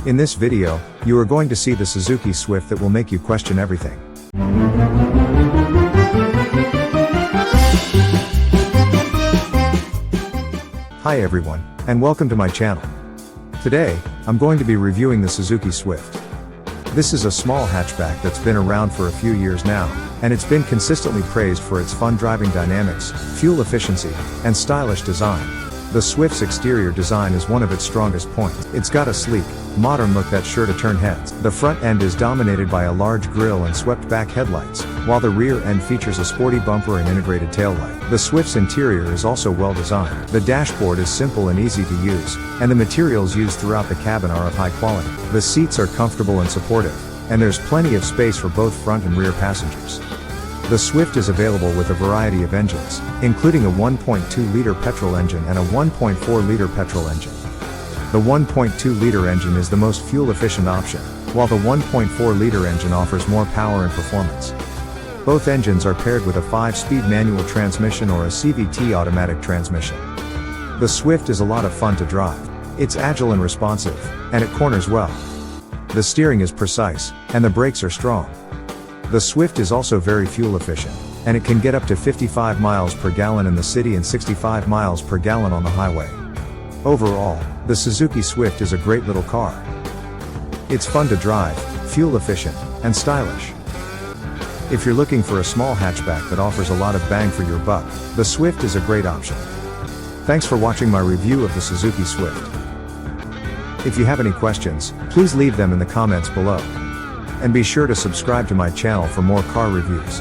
In this video, you are going to see the Suzuki Swift that will make you question everything. Hi everyone, and welcome to my channel. Today, I'm going to be reviewing the Suzuki Swift. This is a small hatchback that's been around for a few years now, and it's been consistently praised for its fun driving dynamics, fuel efficiency, and stylish design. The Swift's exterior design is one of its strongest points. It's got a sleek, modern look that's sure to turn heads. The front end is dominated by a large grille and swept-back headlights, while the rear end features a sporty bumper and integrated taillight. The Swift's interior is also well designed. The dashboard is simple and easy to use, and the materials used throughout the cabin are of high quality. The seats are comfortable and supportive, and there's plenty of space for both front and rear passengers. The Swift is available with a variety of engines, including a 1.2-liter petrol engine and a 1.4-liter petrol engine. The 1.2-liter engine is the most fuel-efficient option, while the 1.4-liter engine offers more power and performance. Both engines are paired with a 5-speed manual transmission or a CVT automatic transmission. The Swift is a lot of fun to drive. It's agile and responsive, and it corners well. The steering is precise, and the brakes are strong. The Swift is also very fuel efficient, and it can get up to 55 miles per gallon in the city and 65 miles per gallon on the highway. Overall, the Suzuki Swift is a great little car. It's fun to drive, fuel efficient, and stylish. If you're looking for a small hatchback that offers a lot of bang for your buck, the Swift is a great option. Thanks for watching my review of the Suzuki Swift. If you have any questions, please leave them in the comments below. And be sure to subscribe to my channel for more car reviews.